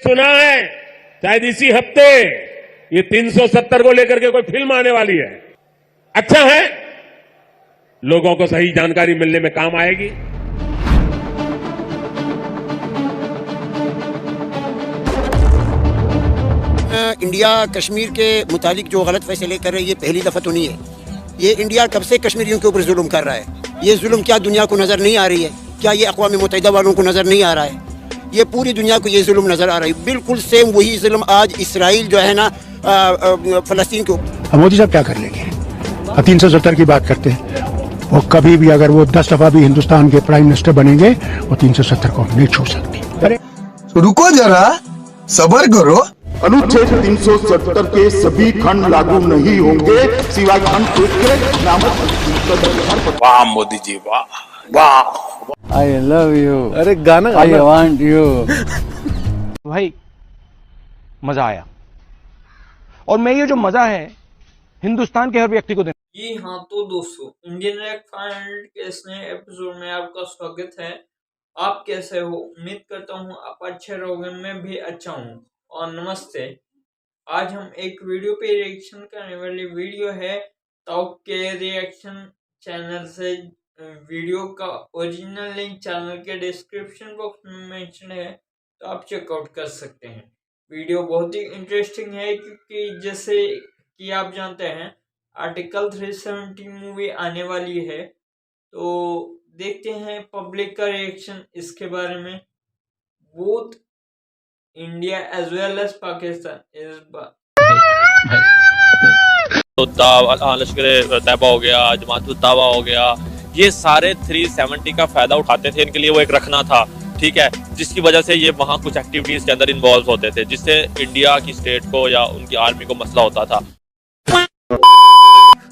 सुना है शायद इसी हफ्ते ये 370 को लेकर के कोई फिल्म आने वाली है। अच्छा है, लोगों को सही जानकारी मिलने में काम आएगी। इंडिया कश्मीर के मुतालिक जो गलत फैसले कर रही है, ये पहली दफा तो नहीं है। ये इंडिया कब से कश्मीरियों के ऊपर जुल्म कर रहा है। ये जुल्म क्या दुनिया को नजर नहीं आ रही है? क्या ये अक़वाम मुत्तहिदा वालों को नजर नहीं आ रहा है? ये पूरी दुनिया को ये जुल्म नजर आ रहा है। बिल्कुल सेम वही जुल्म आज इसराइल जो है ना फलस्तीन के ऊपर। मोदी साहब क्या कर लेंगे? 370 की बात करते हैं, वो कभी भी अगर वो 10 दफा भी हिंदुस्तान के प्राइम मिनिस्टर बनेंगे, वो 370 को नहीं छू सकती। अरे रुको जरा, सब्र करो। अनुच्छेद 370 के सभी खंड लागू नहीं होंगे सिवाय खंड 1 के नामक। वाह मोदी जी, वाह वाह। I love you. अरे गाना आई वांट यू। भाई मजा आया, और मैं ये जो मजा है हिंदुस्तान के हर व्यक्ति को देना। जी हाँ, तो दोस्तों, इंडियन रैक फाइंड के इस नए एपिसोड में आपका स्वागत है। आप कैसे हो? उम्मीद करता हूँ आप अच्छे रहोगे, मैं भी अच्छा हूँ। और नमस्ते। आज हम एक वीडियो पे रिएक्शन करने वाली वीडियो है ताउक के रिएक्शन चैनल से। वीडियो का ओरिजिनल लिंक चैनल के डिस्क्रिप्शन बॉक्स में मेंशन है, तो आप चेकआउट कर सकते हैं। वीडियो बहुत ही इंटरेस्टिंग है क्योंकि जैसे कि आप जानते हैं आर्टिकल 370 मूवी आने वाली है, तो देखते हैं पब्लिक का रिएक्शन इसके बारे में। Both India as well as Pakistan इस बार लश्कर तैयबा हो गया, जमातुल दावा हो गया, ये सारे 370 का फायदा उठाते थे। इनके लिए वो एक रखना था, ठीक है, जिसकी वजह से ये वहाँ कुछ एक्टिविटीज के अंदर इन्वॉल्व होते थे, जिससे इंडिया की स्टेट को या उनकी आर्मी को मसला होता था।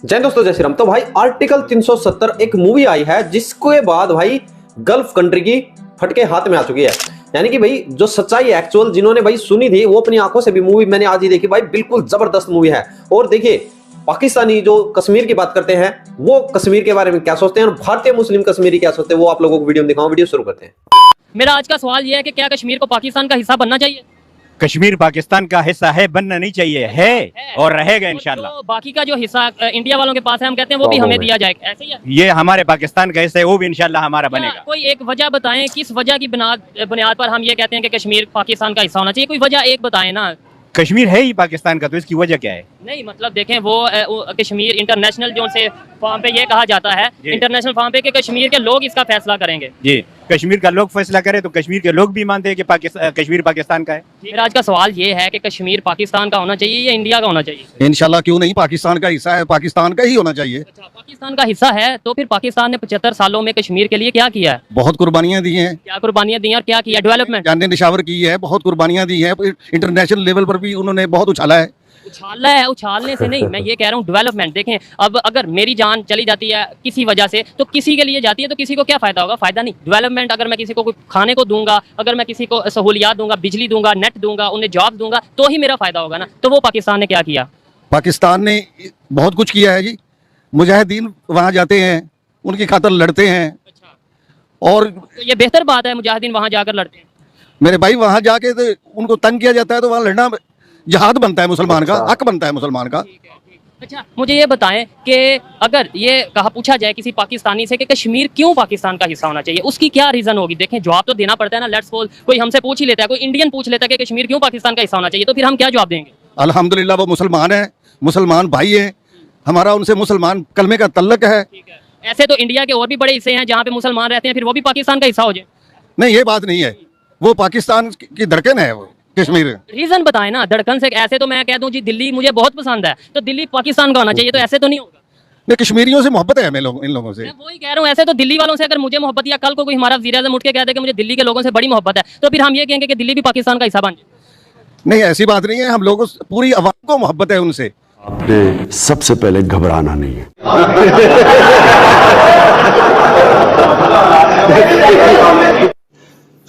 जय दोस्तों, जय श्री राम। तो भाई आर्टिकल 370 एक मूवी आई है जिसके बाद भाई गल्फ कंट्री की फटके हाथ में आ चुकी है। यानी कि भाई जो सच्चाई एक्चुअल जिन्होंने भाई सुनी थी वो अपनी आंखों से भी मूवी मैंने आज ही देखी भाई, बिल्कुल जबरदस्त मूवी है। और देखिए पाकिस्तानी जो कश्मीर की बात करते हैं वो कश्मीर के बारे में क्या सोचते हैं और भारतीय मुस्लिम कश्मीरी क्या सोचते हैं, वो आप लोगों को वीडियो में दिखाऊं। वीडियो शुरू करते हैं। मेरा आज का सवाल यह है कि क्या कश्मीर को पाकिस्तान का हिस्सा बनना चाहिए? कश्मीर पाकिस्तान का हिस्सा है, बनना नहीं चाहिए, है और रहेगा इंशाल्लाह। तो बाकी का जो हिस्सा इंडिया वालों के पास है, हम कहते हैं वो भी हमें दिया जाएगा, ऐसे ही है? ये हमारे पाकिस्तान का हिस्सा है, वो भी इंशाल्लाह हमारा बनेगा। कोई एक वजह बताएं, किस वजह की बुनियाद पर हम ये कहते हैं कि कश्मीर पाकिस्तान का हिस्सा होना चाहिए? कोई वजह एक बताएं ना। कश्मीर है ही पाकिस्तान का, तो इसकी वजह क्या है? नहीं मतलब देखें, वो कश्मीर इंटरनेशनल जो से फॉर्म पे ये कहा जाता है, इंटरनेशनल फॉर्म पे कि कश्मीर के लोग इसका फैसला करेंगे। जी, कश्मीर का लोग फैसला करे तो कश्मीर के लोग भी मानते हैं कि कश्मीर पाकिस्तान का है। मेरा आज का सवाल ये है कि कश्मीर पाकिस्तान का होना चाहिए या इंडिया का होना चाहिए? इंशाल्लाह क्यों नहीं, पाकिस्तान का हिस्सा है, पाकिस्तान का ही होना चाहिए। अच्छा, पाकिस्तान का हिस्सा है तो फिर पाकिस्तान ने 75 सालों में कश्मीर के लिए क्या किया है? बहुत कुर्बानियां दी हैं। क्या कुर्बानियां दी और क्या किया? डेवलपमेंट, जाने निशावर की है, बहुत कुर्बानियां दी है। इंटरनेशनल लेवल पर भी उन्होंने बहुत उछाला है। उछाला है, उछालने से नहीं, मैं ये कह रहा हूँ डेवलपमेंट। देखें, अब अगर मेरी जान चली जाती है किसी वजह से तो किसी के लिए जाती है, तो किसी को क्या फायदा होगा? फायदा नहीं। डेवलपमेंट अगर मैं किसी को खाने को दूंगा, अगर मैं किसी को सहूलियात दूंगा, बिजली दूंगा, नेट दूंगा, उन्हें जॉब दूंगा, तो ही मेरा फायदा होगा ना। तो वो पाकिस्तान ने क्या किया? पाकिस्तान ने बहुत कुछ किया है जी। मुजाहिदीन वहाँ जाते हैं, उनकी खातर लड़ते हैं। और तो ये बेहतर बात है, मुजाहिदीन वहाँ जाकर लड़ते हैं। मेरे भाई वहाँ जाके तो उनको तंग किया जाता है, तो वहाँ लड़ना जहाद बनता है मुसलमान का, हक बनता है मुसलमान का। अच्छा, मुझे ये बताएं कि अगर ये पूछा जाए किसी पाकिस्तानी से कि कश्मीर क्यों पाकिस्तान का हिस्सा होना चाहिए, उसकी क्या रीजन होगी? देखें, जवाब तो देना पड़ता है ना। लेट्स सपोज कोई हमसे पूछ ही लेता है, कोई इंडियन पूछ लेता है कि कश्मीर क्यों पाकिस्तान का हिस्सा होना चाहिए, तो फिर हम क्या जवाब देंगे? अल्हम्दुलिल्लाह वो मुसलमान है, मुसलमान भाई है, हमारा उनसे मुसलमान कलमे का तल्लक है। ऐसे तो इंडिया के और भी बड़े हिस्से हैं जहाँ पे मुसलमान रहते हैं, फिर वो भी पाकिस्तान का हिस्सा हो जाए? नहीं, ये बात नहीं है, वो पाकिस्तान की धड़कन है वो कश्मीर। रीजन बताएं ना, धड़कन से। ऐसे तो मैं कह दूं जी दिल्ली मुझे बहुत पसंद है, तो दिल्ली पाकिस्तान का होना चाहिए, तो ऐसे तो नहीं होगा। नहीं, कश्मीरियों से मोहब्बत है हमें इन लोगों से। मैं वही कह रहा हूँ, ऐसे तो दिल्ली वालों से अगर मुझे मोहब्बत, या कल को कोई हमारा वज़ीर-ए-आज़म उठ के कह दे कि मुझे दिल्ली के लोगों से बड़ी मोहब्बत है, तो फिर हम ये कहेंगे कि दिल्ली भी पाकिस्तान का हिस्सा बन जाए? नहीं, ऐसी बात नहीं है, हम लोगों पूरी अवाम को मोहब्बत है उनसे। आपने सबसे पहले घबराना नहीं है।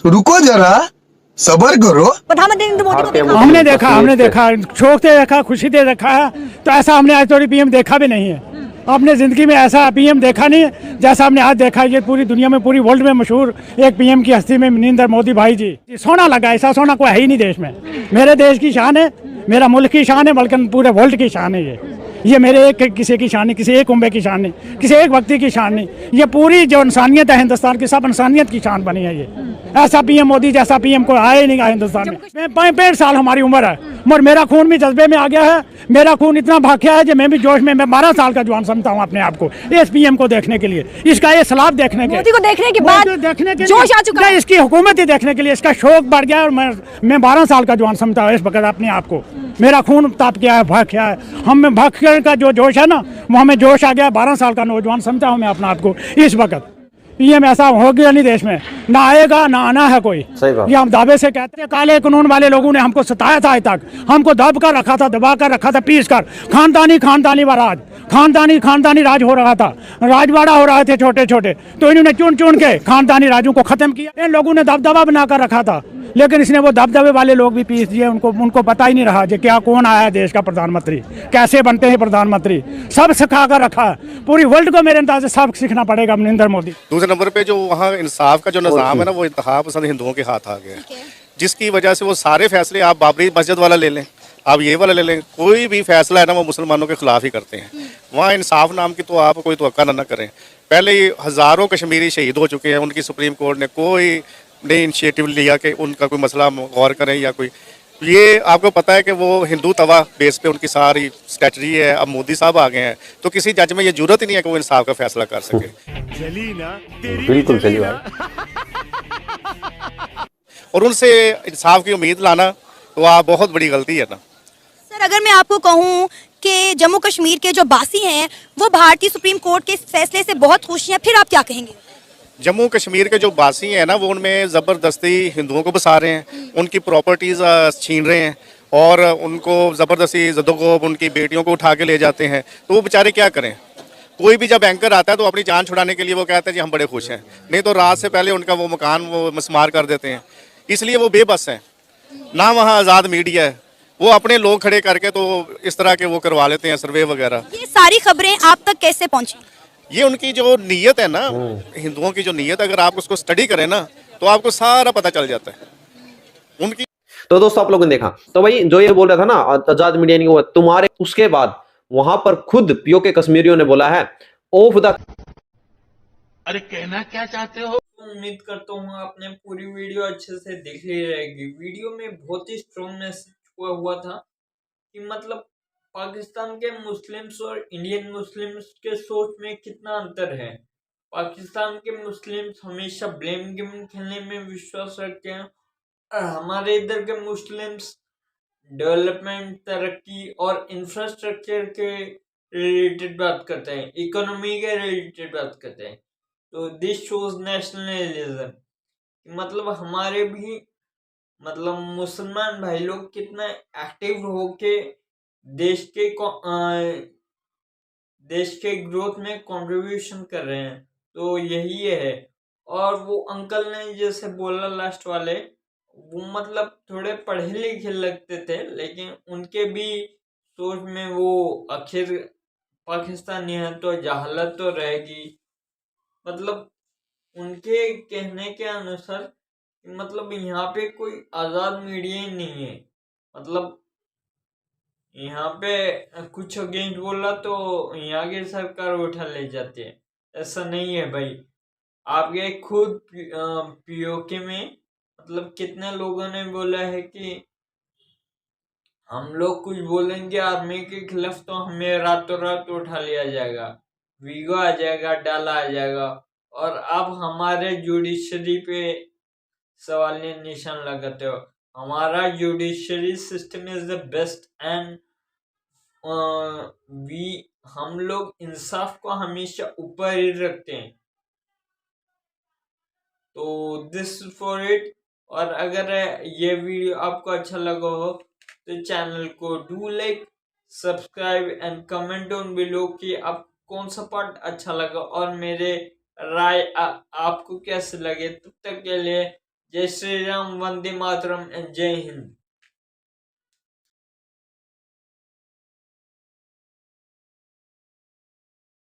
रुको जरा, सब्र करो। प्रधानमंत्री नरेंद्र मोदी को देखा, हमने देखा शौक से देखा, खुशी से देखा है, तो ऐसा हमने आज तक पीएम देखा भी नहीं है। आपने जिंदगी में ऐसा पीएम देखा नहीं है जैसा आपने आज देखा। ये पूरी दुनिया में, पूरी वर्ल्ड में मशहूर एक पीएम की हस्ती में नरेंद्र मोदी भाई जी। सोना लगा, ऐसा सोना कोई है ही नहीं देश में। मेरे देश की शान है, मेरा मुल्क की शान है, बल्कि पूरे वर्ल्ड की शान है। ये मेरे एक किसी की शान नहीं, किसी एक उम्मे की शान नहीं, किसी एक व्यक्ति की शान नहीं। ये पूरी जो इंसानियत है हिंदुस्तान की, सब इंसानियत की शान बनी है। ये ऐसा पीएम मोदी जैसा पीएम कोई आया ही नहीं हिंदुस्तान में। 65 साल हमारी उम्र है, मगर मेरा खून भी जज्बे में आ गया है। मेरा खून इतना भाग्या है कि मैं भी जोश में, मैं 12 साल का जवान समझता हूँ अपने आप को, इस पीएम को देखने के लिए, इसका ये सलाब देखने के, मोदी को देखने के बाद देखने के जोश आ चुका है। इसकी हुकूमत ही देखने के लिए इसका शौक बढ़ गया। और मैं 12 साल का जवान समझता हूँ इस वक्त अपने आप को। मेरा खून ताप गया है, भाग गया है। हम में भाग का जो जोश है ना, वो हमें जोश आ गया। 12 साल का नौजवान समझता हूँ मैं अपने आप को इस वक्त। पीएम ऐसा हो गया नहीं देश में, ना आएगा ना आना है कोई। ये हम दावे से कहते हैं। काले कानून वाले लोगों ने हमको सताया था, आज तक हमको दब कर रखा था, दबा कर रखा था, पीस कर। खानदानी राज, खानदानी राज हो रहा था, राजवाड़ा हो रहे थे छोटे छोटे। तो इन्होंने चुन चुन के खानदानी राजों को खत्म किया। इन लोगों ने दबदबा बनाकर रखा था, लेकिन इसने वो दबदबे वाले लोग भी पीस दिए। उनको पता ही नहीं रहा कि क्या कौन आया है देश का प्रधानमंत्री, कैसे बनते हैं प्रधानमंत्री, सब सिखा कर रखा है। पूरी वर्ल्ड को मेरे अंदाज से सब सीखना पड़ेगा नरेंद्र मोदी। दूसरे नंबर पे जो वहाँ इंसाफ का जो निज़ाम है ना, वो इंतहा पसंद हिंदुओं के हाथ आ गया, जिसकी वजह से वो सारे फैसले, आप बाबरी मस्जिद वाला ले लें, आप ये वाला ले लें, कोई भी फैसला है ना वो मुसलमानों के खिलाफ ही करते हैं। वहाँ इंसाफ नाम की तो आप कोई तवक्का ना करें। पहले ही हज़ारों कश्मीरी शहीद हो चुके हैं, उनकी सुप्रीम कोर्ट ने कोई नहीं इनिशिएटिव लिया कि उनका कोई मसला गौर करें या कोई। ये आपको पता है कि वो हिंदू तवा बेस पे उनकी सारी स्ट्रेटजी है। अब मोदी साहब आ गए हैं तो किसी जज में ये जरूरत ही नहीं है कि वो इंसाफ का फैसला कर सके। बिल्कुल सही बात। और उनसे इंसाफ की उम्मीद लाना तो आप बहुत बड़ी गलती है ना। सर, अगर मैं आपको कहूँ कि जम्मू कश्मीर के जो बासी हैं वो भारतीय सुप्रीम कोर्ट के फैसले से बहुत खुश हैं, फिर आप क्या कहेंगे? जम्मू कश्मीर के जो बासी हैं ना, वो उनमें ज़बरदस्ती हिंदुओं को बसा रहे हैं, उनकी प्रॉपर्टीज़ छीन रहे हैं और उनको ज़बरदस्ती जदोगोब उनकी बेटियों को उठा के ले जाते हैं। तो वो बेचारे क्या करें? कोई भी जब एंकर आता है तो अपनी जान छुड़ाने के लिए वो कहते हैं जी हम बड़े खुश हैं, नहीं तो रात से पहले उनका वो मकान वो मस्मार कर देते हैं। इसलिए वो बेबस हैं ना। वहाँ आज़ाद मीडिया है, वो अपने लोग खड़े करके तो इस तरह के वो करवा लेते हैं सर्वे वगैरह। ये सारी खबरें आप तक कैसे पहुँची? ये उनकी जो नीयत है ना, हिंदुओं की जो नीयत, अगर आप उसको स्टडी करें ना तो आपको सारा पता चल जाता है उनकी। तो दोस्तों आप लोगों ने देखा, तो भाई जो ये बोल रहा था ना आजाद मीडिया नहीं हुआ तुम्हारे, उसके बाद वहां पर खुद पीओके कश्मीरियों ने बोला है ऑफ द। अरे कहना क्या चाहते हो? उम्मीद करता हूँ आपने पूरी वीडियो अच्छे से देख ली रहेगी। वीडियो में बहुत ही स्ट्रॉन्ग मैसेज हुआ था कि मतलब पाकिस्तान के मुस्लिम्स और इंडियन मुस्लिम्स के सोच में कितना अंतर है। पाकिस्तान के मुस्लिम्स हमेशा ब्लेम गेम खेलने में विश्वास रखते हैं और हमारे इधर के मुस्लिम्स डेवलपमेंट, तरक्की और इंफ्रास्ट्रक्चर के रिलेटेड बात करते हैं, इकोनॉमी के रिलेटेड बात करते हैं। तो दिस शोज नेशनलिज्म, मतलब हमारे भी मतलब मुसलमान भाई लोग कितना एक्टिव होके देश के ग्रोथ में कंट्रीब्यूशन कर रहे हैं। तो यही है। और वो अंकल ने जैसे बोला लास्ट वाले, वो मतलब थोड़े पढ़े लिखे लगते थे, लेकिन उनके भी सोच में वो आखिर पाकिस्तानी है तो जहालत तो रहेगी। मतलब उनके कहने के अनुसार मतलब यहाँ पे कोई आज़ाद मीडिया ही नहीं है। मतलब यहाँ पे कुछ अगेंस्ट बोला तो यहाँ की सरकार उठा ले जाती है। ऐसा नहीं है भाई। आपके खुद पीओके में मतलब कितने लोगों ने बोला है कि हम लोग कुछ बोलेंगे आर्मी के खिलाफ तो हमें रातों रात उठा लिया जाएगा, वीगो आ जाएगा, डाला आ जाएगा। और आप हमारे जुडिशरी पे सवालिया निशान लगाते हो। हमारा judiciary system is the best and हम लोग इंसाफ को हमेशा ऊपर ही रखते हैं। तो दिस फॉर इट। और अगर ये वीडियो आपको अच्छा लगा हो तो चैनल को do like, subscribe and comment on below कि आप कौन सा पार्ट अच्छा लगा और मेरे राय आपको कैसे लगे। तब तक के लिए जय श्री राम, वंदे मातरम एंड जय हिंद।